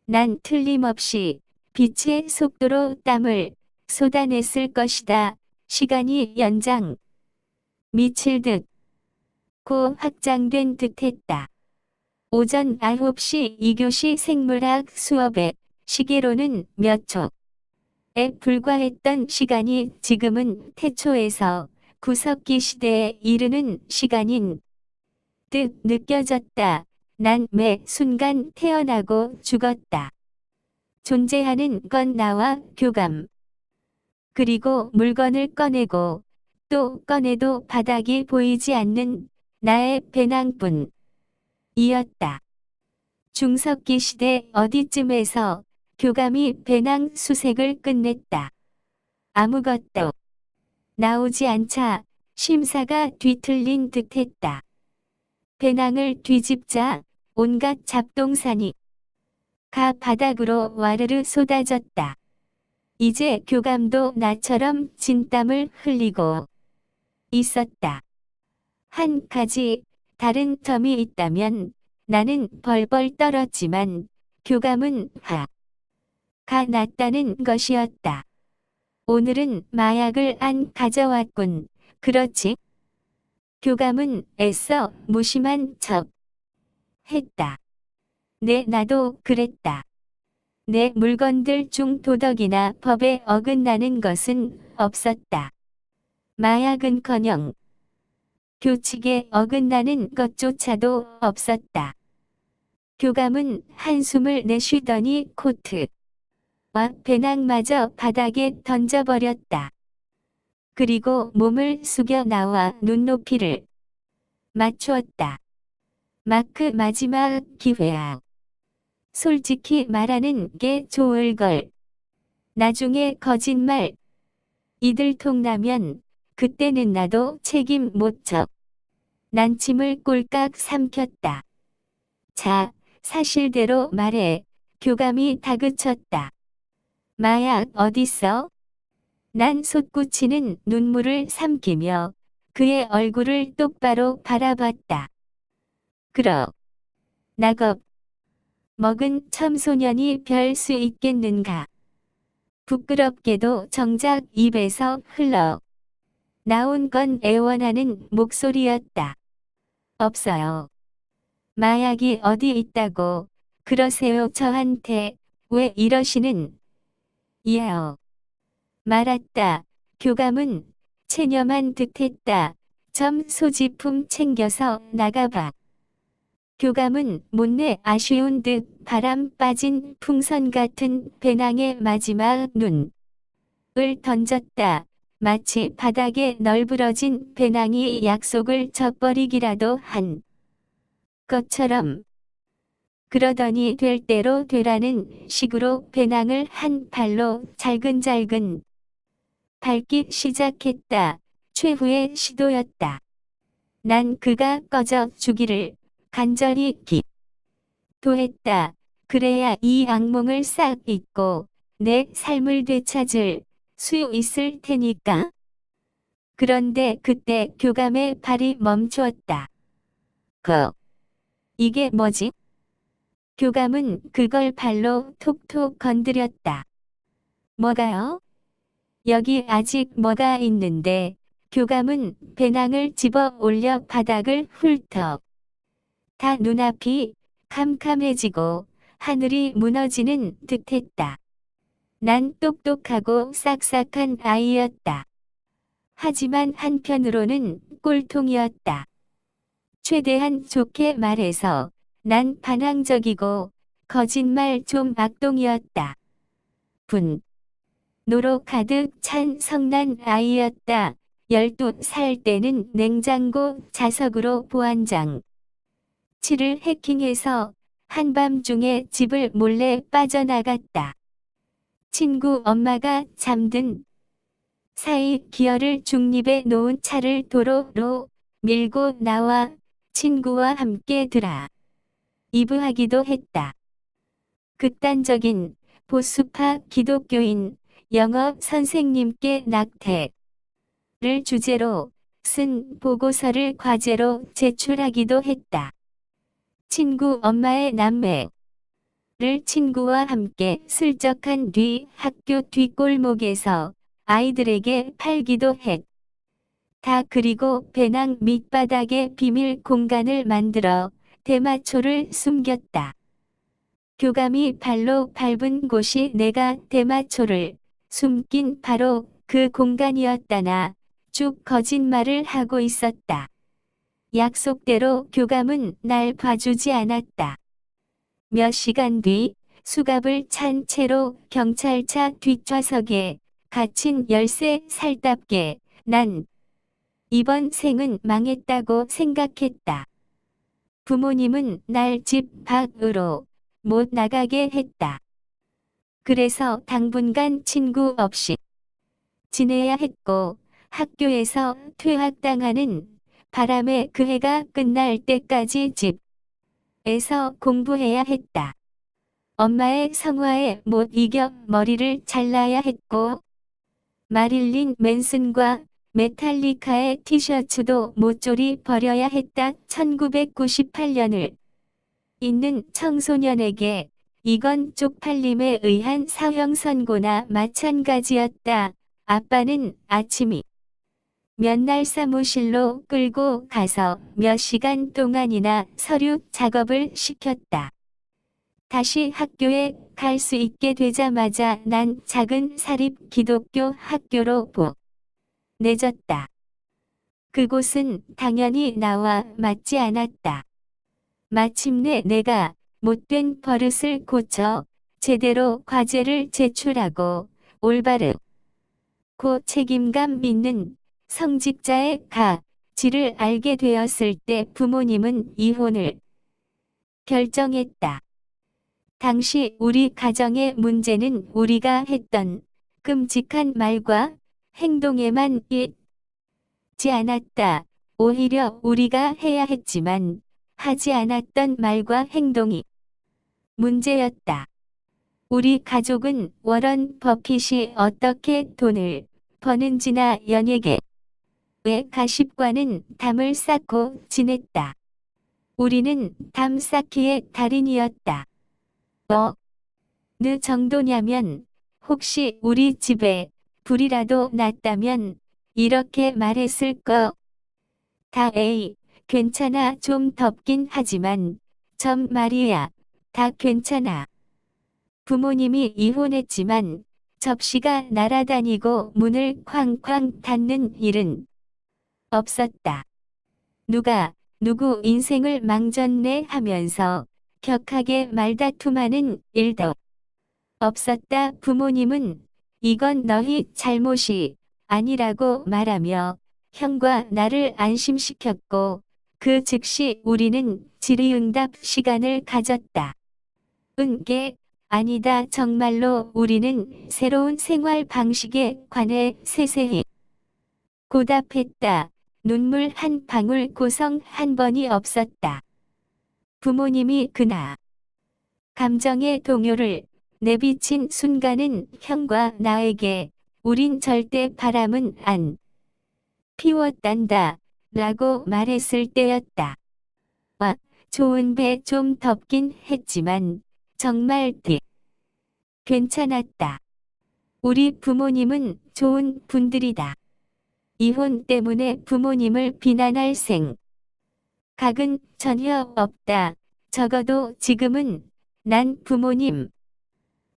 난 틀림없이 빛의 속도로 땀을 쏟아냈을 것이다. 시간이 연장 미칠 듯 고 확장된 듯했다. 오전 9시 2교시 생물학 수업에 시계로는 몇 초에 불과했던 시간이 지금은 태초에서 구석기 시대에 이르는 시간인 듯 느껴졌다. 난 매 순간 태어나고 죽었다. 존재하는 건 나와 교감. 그리고 물건을 꺼내고 또 꺼내도 바닥이 보이지 않는 나의 배낭뿐 이었다. 중석기 시대 어디쯤에서 교감이 배낭 수색을 끝냈다. 아무것도 나오지 않자 심사가 뒤틀린 듯했다. 배낭을 뒤집자 온갖 잡동사니 가 바닥으로 와르르 쏟아졌다. 이제 교감도 나처럼 진땀을 흘리고 있었다. 한 가지 다른 점이 있다면 나는 벌벌 떨었지만 교감은 화가 났다는 것이었다. 오늘은 마약을 안 가져왔군. 그렇지? 교감은 애써 무심한 척 했다. 네, 나도 그랬다. 내 물건들 중 도덕이나 법에 어긋나는 것은 없었다. 마약은커녕 교칙에 어긋나는 것조차도 없었다. 교감은 한숨을 내쉬더니 코트와 배낭마저 바닥에 던져버렸다. 그리고 몸을 숙여 나와 눈높이를 맞추었다. 마크 마지막 기회야. 솔직히 말하는 게 좋을 걸. 나중에 거짓말 이들 통나면 그때는 나도 책임 못 져. 난 침을 꼴깍 삼켰다. 자, 사실대로 말해. 교감이 다그쳤다. 마약 어딨어? 난 솟구치는 눈물을 삼키며 그의 얼굴을 똑바로 바라봤다. 나겁 먹은 첨소년이 별 수 있겠는가. 부끄럽게도 정작 입에서 흘러 나온 건 애원하는 목소리였다. 없어요. 마약이 어디 있다고 그러세요. 저한테 왜 이러시는 예요. 말았다. 교감은 체념한 듯했다. 점 소지품 챙겨서 나가봐. 교감은 못내 아쉬운 듯 바람 빠진 풍선 같은 배낭의 마지막 눈을 던졌다. 마치 바닥에 널브러진 배낭이 약속을 저버리기라도 한 것처럼. 그러더니 될 대로 되라는 식으로 배낭을 한 발로 잘근잘근 밟기 시작했다. 최후의 시도였다. 난 그가 꺼져 주기를 간절히 기도했다. 그래야 이 악몽을 싹 잊고 내 삶을 되찾을 수 있을 테니까. 그런데 그때 교감의 발이 멈추었다. 이게 뭐지? 교감은 그걸 발로 톡톡 건드렸다. 뭐가요? 여기 아직 뭐가 있는데. 교감은 배낭을 집어 올려 바닥을 훌떡. 다 눈앞이 캄캄해지고 하늘이 무너지는 듯했다. 난 똑똑하고 싹싹한 아이였다. 하지만 한편으로는 꼴통이었다. 최대한 좋게 말해서 난 반항적이고 거짓말 좀 악동이었다. 분노로 가득 찬 성난 아이였다. 12살 때는 냉장고 자석으로 보안장 치를 해킹해서 한밤중에 집을 몰래 빠져나갔다. 친구 엄마가 잠든 사이 기어를 중립에 놓은 차를 도로로 밀고 나와 친구와 함께 드라이브하기도 했다. 극단적인 보수파 기독교인 영어 선생님께 낙태를 주제로 쓴 보고서를 과제로 제출하기도 했다. 친구 엄마의 남매를 친구와 함께 슬쩍한 뒤 학교 뒷골목에서 아이들에게 팔기도 했다. 그리고 배낭 밑바닥에 비밀 공간을 만들어 대마초를 숨겼다. 교감이 발로 밟은 곳이 내가 대마초를 숨긴 바로 그 공간이었다나 쭉 거짓말을 하고 있었다. 약속대로 교감은 날 봐주지 않았다. 몇 시간 뒤 수갑을 찬 채로 경찰차 뒷좌석에 갇힌 13살답게 난 이번 생은 망했다고 생각했다. 부모님은 날 집 밖으로 못 나가게 했다. 그래서 당분간 친구 없이 지내야 했고 학교에서 퇴학당하는 바람에 그 해가 끝날 때까지 집에서 공부해야 했다. 엄마의 성화에 못 이겨 머리를 잘라야 했고 마릴린 맨슨과 메탈리카의 티셔츠도 모조리 버려야 했다. 1998년을 있는 청소년에게 이건 쪽팔림에 의한 사형 선고나 마찬가지였다. 아빠는 아침이 몇 날 사무실로 끌고 가서 몇 시간 동안이나 서류 작업을 시켰다. 다시 학교에 갈 수 있게 되자마자 난 작은 사립 기독교 학교로 보내졌다. 그곳은 당연히 나와 맞지 않았다. 마침내 내가 못된 버릇을 고쳐 제대로 과제를 제출하고 올바르고 책임감 있는 성직자의 가치를 알게 되었을 때 부모님은 이혼을 결정했다. 당시 우리 가정의 문제는 우리가 했던 끔찍한 말과 행동에만 있지 않았다. 오히려 우리가 해야 했지만 하지 않았던 말과 행동이 문제였다. 우리 가족은 워런 버핏이 어떻게 돈을 버는지나 연예계의 가십과는 담을 쌓고 지냈다. 우리는 담 쌓기의 달인이었다. 어느 정도냐면 혹시 우리 집에 불이라도 났다면 이렇게 말했을 거다. 에이, 괜찮아. 좀 덥긴 하지만 점 말이야. 다 괜찮아. 부모님이 이혼했지만 접시가 날아다니고 문을 쾅쾅 닫는 일은 없었다. 누가 누구 인생을 망쳤네 하면서 격하게 말다툼하는 일도 없었다. 부모님은 이건 너희 잘못이 아니라고 말하며 형과 나를 안심시켰고 그 즉시 우리는 질의응답 시간을 가졌다. 게 아니다. 정말로 우리는 새로운 생활 방식에 관해 세세히 고답했다. 눈물 한 방울 고성 한 번이 없었다. 부모님이 그나 감정의 동요를 내비친 순간은 형과 나에게 우린 절대 바람은 안 피웠단다 라고 말했을 때였다. 와, 좋은 배 좀 덥긴 했지만 정말 괜찮았다. 우리 부모님은 좋은 분들이다. 이혼 때문에 부모님을 비난할 생각은 전혀 없다. 적어도 지금은 난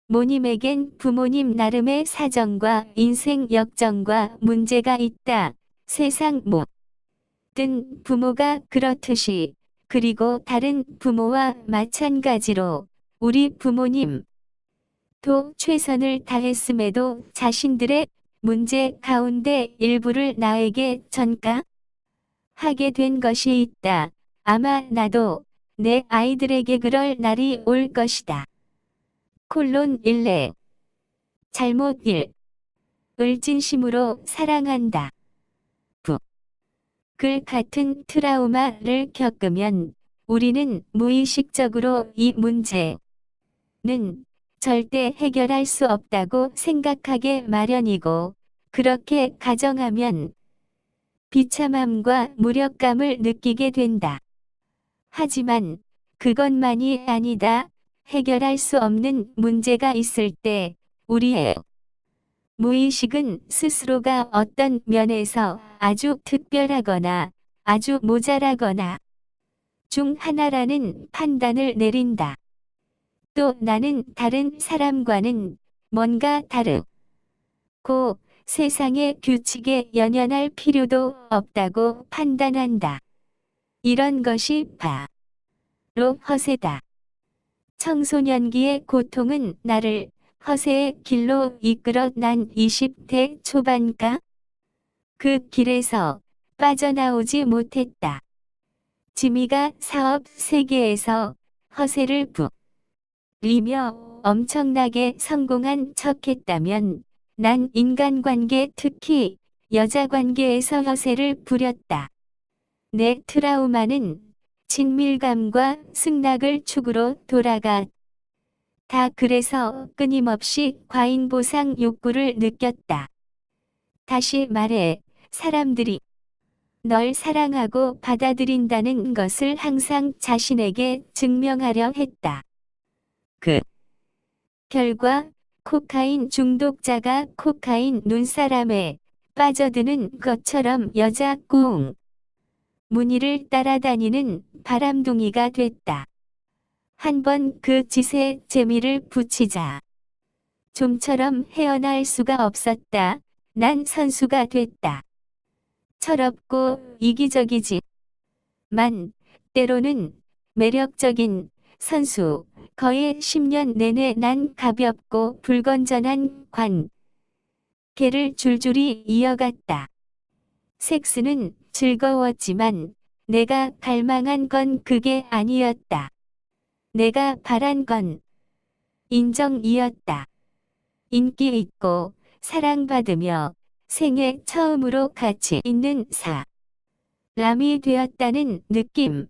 모님에겐 부모님 나름의 사정과 인생 역정과 문제가 있다. 세상 모든 부모가 그렇듯이 그리고 다른 부모와 마찬가지로 우리 부모님도 최선을 다했음에도 자신들의 문제 가운데 일부를 나에게 전가하게 된 것이 있다. 아마 나도 내 아이들에게 그럴 날이 올 것이다. 콜론 1. 잘못 1을 진심으로 사랑한다. 글 같은 트라우마를 겪으면 우리는 무의식적으로 이 문제는 절대 해결할 수 없다고 생각하게 마련이고 그렇게 가정하면 비참함과 무력감을 느끼게 된다. 하지만 그것만이 아니다. 해결할 수 없는 문제가 있을 때 우리의 무의식은 스스로가 어떤 면에서 아주 특별하거나 아주 모자라거나 중 하나라는 판단을 내린다. 또 나는 다른 사람과는 뭔가 다르고 세상의 규칙에 연연할 필요도 없다고 판단한다. 이런 것이 바로 허세다. 청소년기의 고통은 나를 허세의 길로 이끌어 난 20대 초반가 그 길에서 빠져나오지 못했다. 지미가 사업 세계에서 허세를 부리며 엄청나게 성공한 척했다면 난 인간관계 특히 여자관계에서 허세를 부렸다. 내 트라우마는 친밀감과 승낙을 축으로 돌아가 다 그래서 끊임없이 과잉보상 욕구를 느꼈다. 다시 말해 사람들이 널 사랑하고 받아들인다는 것을 항상 자신에게 증명하려 했다. 그 결과 코카인 중독자가 코카인 눈사람에 빠져드는 것처럼 여자 꽁 무늬를 따라다니는 바람둥이가 됐다. 한번 그 짓에 재미를 붙이자 좀처럼 헤어날 수가 없었다. 난 선수가 됐다. 철없고 이기적이지만 때로는 매력적인 선수. 거의 10년 내내 난 가볍고 불건전한 관계를 줄줄이 이어갔다. 섹스는 즐거웠지만 내가 갈망한 건 그게 아니었다. 내가 바란 건 인정이었다. 인기 있고 사랑받으며 생애 처음으로 가치 있는 사람이 되었다는 느낌.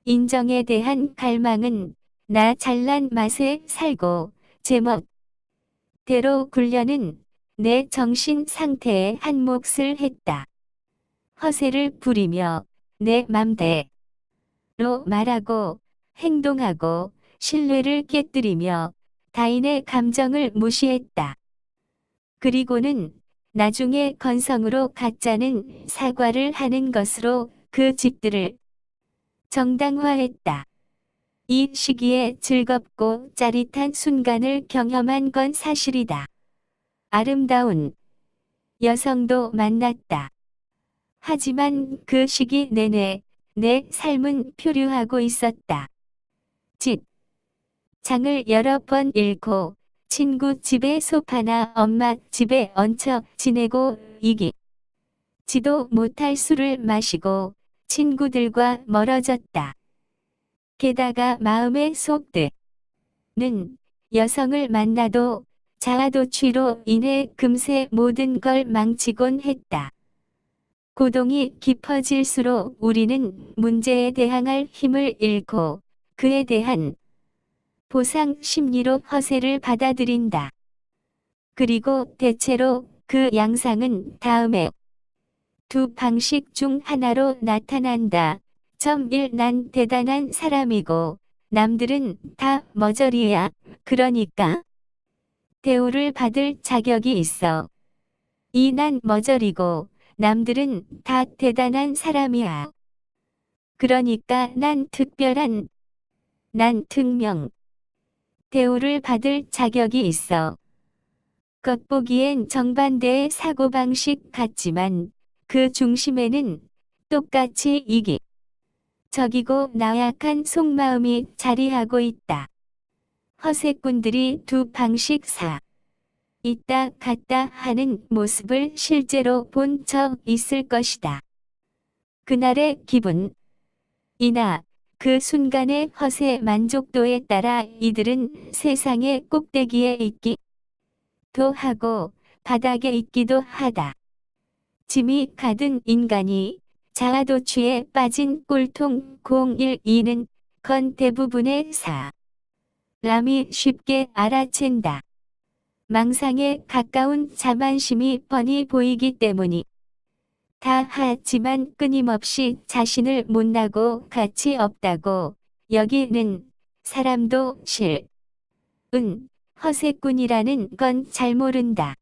인정에 대한 갈망은 나 잘난 맛에 살고 제멋대로 굴려는 내 정신 상태에 한 몫을 했다. 허세를 부리며 내 맘대로 말하고 행동하고 신뢰를 깨뜨리며 타인의 감정을 무시했다. 그리고는 나중에 건성으로 가짜는 사과를 하는 것으로 그 짓들을 정당화했다. 이 시기에 즐겁고 짜릿한 순간을 경험한 건 사실이다. 아름다운 여성도 만났다. 하지만 그 시기 내내 내 삶은 표류하고 있었다. 장을 여러 번 잃고 친구 집에 소파나 엄마 집에 얹혀 지내고 이기지도 못할 술을 마시고 친구들과 멀어졌다. 게다가 마음의 속드는 여성을 만나도 자아도취로 인해 금세 모든 걸 망치곤 했다. 고동이 깊어질수록 우리는 문제에 대항할 힘을 잃고 그에 대한 보상 심리로 허세를 받아들인다. 그리고 대체로 그 양상은 다음에 두 방식 중 하나로 나타난다. 1. 난 대단한 사람이고 남들은 다 머저리야. 그러니까 대우를 받을 자격이 있어. 2. 난 머저리고 남들은 다 대단한 사람이야. 그러니까 난 특별한, 난 특명, 대우를 받을 자격이 있어. 겉보기엔 정반대의 사고방식 같지만 그 중심에는 똑같이 이기, 적이고 나약한 속마음이 자리하고 있다. 허세꾼들이 두 방식 있다 갔다 하는 모습을 실제로 본 적 있을 것이다. 그날의 기분, 이나 그 순간의 허세 만족도에 따라 이들은 세상의 꼭대기에 있기도 하고 바닥에 있기도 하다. 짐이 가든 인간이 자아도취에 빠진 꼴통 012는 건 대부분의 사람이 쉽게 알아챈다. 망상에 가까운 자만심이 뻔히 보이기 때문이 다 하지만 끊임없이 자신을 못나고 가치 없다고 여기는 사람도 실은 허세꾼이라는 건 잘 모른다.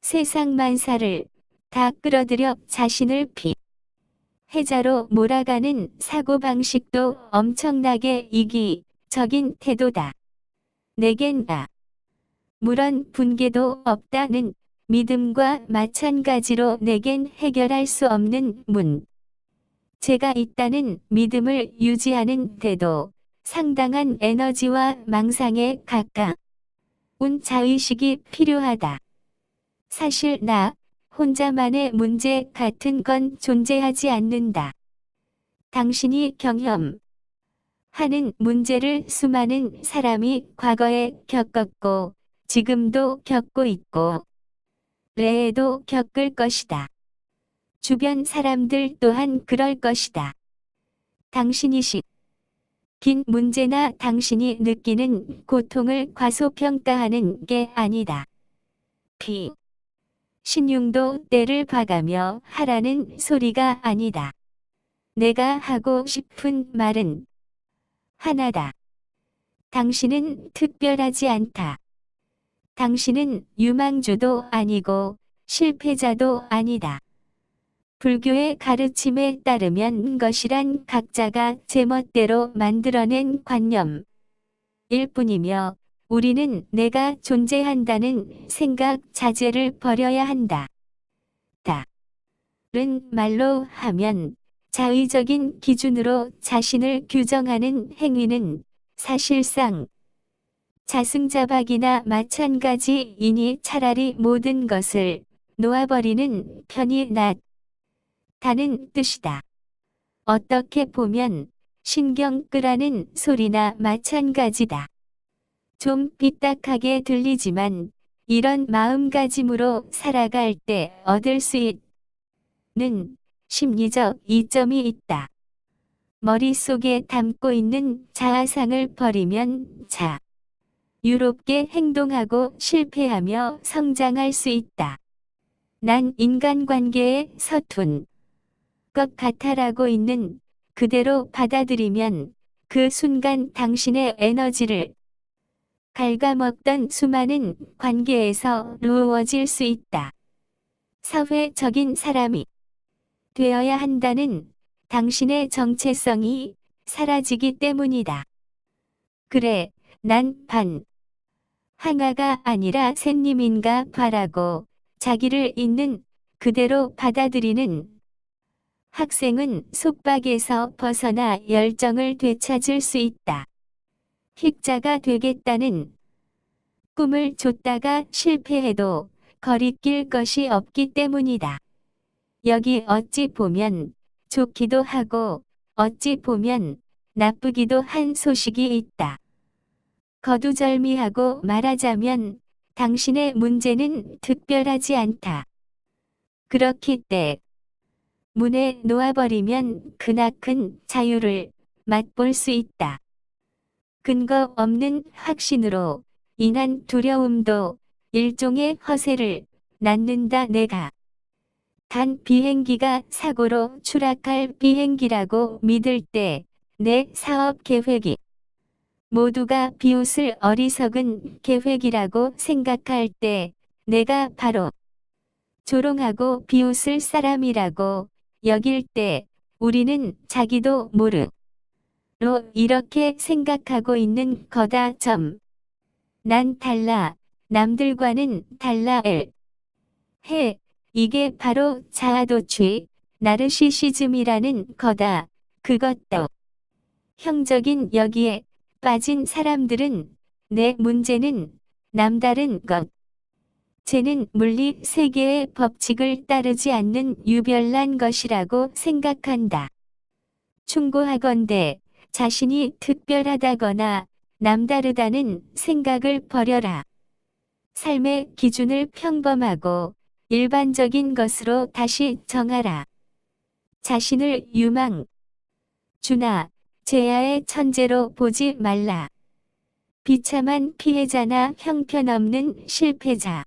세상 만사를 다 끌어들여 자신을 해자로 몰아가는 사고방식도 엄청나게 이기적인 태도다. 내겐 물론 분개도 없다는 믿음과 마찬가지로 내겐 해결할 수 없는 문제가 있다는 믿음을 유지하는 데도 상당한 에너지와 망상에 가까운 자의식이 필요하다. 사실 나 혼자만의 문제 같은 건 존재하지 않는다. 당신이 경험하는 문제를 수많은 사람이 과거에 겪었고 지금도 겪고 있고 내에도 겪을 것이다. 주변 사람들 또한 그럴 것이다. 당신이 긴 문제나 당신이 느끼는 고통을 과소평가하는 게 아니다. 신용도 때를 봐가며 하라는 소리가 아니다. 내가 하고 싶은 말은 하나다. 당신은 특별하지 않다. 당신은 유망주도 아니고 실패자도 아니다. 불교의 가르침에 따르면 것이란 각자가 제멋대로 만들어낸 관념일 뿐이며 우리는 내가 존재한다는 생각 자체를 버려야 한다. 다른 말로 하면 자의적인 기준으로 자신을 규정하는 행위는 사실상 자승자박이나 마찬가지이니 차라리 모든 것을 놓아버리는 편이 낫다는 뜻이다. 어떻게 보면 신경 끄라는 소리나 마찬가지다. 좀 삐딱하게 들리지만 이런 마음가짐으로 살아갈 때 얻을 수 있는 심리적 이점이 있다. 머릿속에 담고 있는 자아상을 버리면 자유롭게 행동하고 실패하며 성장할 수 있다. 난 인간관계에 서툰 것 같아라고 있는 그대로 받아들이면 그 순간 당신의 에너지를 갉아먹던 수많은 관계에서 놓아질 수 있다. 사회적인 사람이 되어야 한다는 당신의 정체성이 사라지기 때문이다. 그래, 난 항아가 아니라 샌님인가 봐라고 자기를 있는 그대로 받아들이는 학생은 속박에서 벗어나 열정을 되찾을 수 있다. 흑자가 되겠다는 꿈을 쫓다가 실패해도 거리낄 것이 없기 때문이다. 여기 어찌 보면 좋기도 하고 어찌 보면 나쁘기도 한 소식이 있다. 거두절미하고 말하자면 당신의 문제는 특별하지 않다. 그렇기 때문에 놓아버리면 크나큰 자유를 맛볼 수 있다. 근거 없는 확신으로 인한 두려움도 일종의 허세를 낳는다. 내가 단 비행기가 사고로 추락할 비행기라고 믿을 때 내 사업 계획이 모두가 비웃을 어리석은 계획이라고 생각할 때 내가 바로 조롱하고 비웃을 사람이라고 여길 때 우리는 자기도 모르로 이렇게 생각하고 있는 거다. 난 달라. 남들과는 달라. 해. 이게 바로 자아도취, 나르시시즘이라는 거다. 그것도 형적인 여기에 빠진 사람들은 내 문제는 남다른 것. 쟤는 물리 세계의 법칙을 따르지 않는 유별난 것이라고 생각한다. 충고하건대 자신이 특별하다거나 남다르다는 생각을 버려라. 삶의 기준을 평범하고 일반적인 것으로 다시 정하라. 자신을 유망, 주나 제야의 천재로 보지 말라. 비참한 피해자나 형편없는 실패자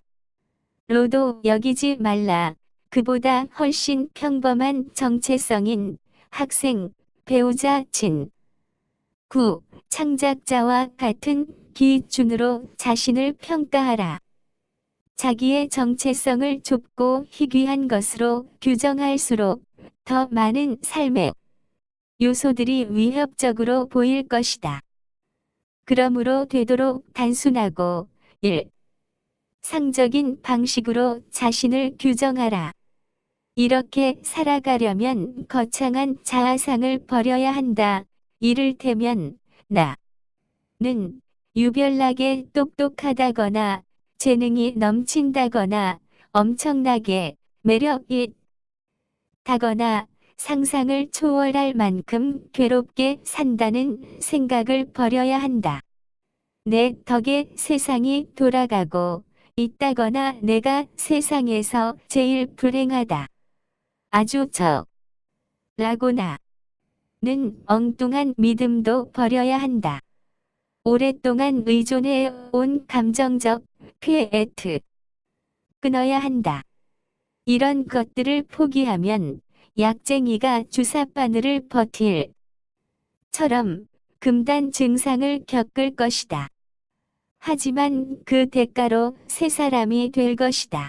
로도 여기지 말라. 그보다 훨씬 평범한 정체성인 학생, 배우자, 창작자와 같은 기준으로 자신을 평가하라. 자기의 정체성을 좁고 희귀한 것으로 규정할수록 더 많은 삶의 요소들이 위협적으로 보일 것이다. 그러므로 되도록 단순하고 상적인 방식으로 자신을 규정하라. 이렇게 살아가려면 거창한 자아상을 버려야 한다. 이를테면 나는 유별나게 똑똑하다거나 재능이 넘친다거나 엄청나게 매력 있다거나 상상을 초월할 만큼 괴롭게 산다는 생각을 버려야 한다. 내 덕에 세상이 돌아가고 있다거나 내가 세상에서 제일 불행하다. 아주 라고나 는 엉뚱한 믿음도 버려야 한다. 오랫동안 의존해 온 감정적 쾌애트 끊어야 한다. 이런 것들을 포기하면 약쟁이가 주사바늘을 버틸 처럼 금단 증상을 겪을 것이다. 하지만 그 대가로 새 사람이 될 것이다.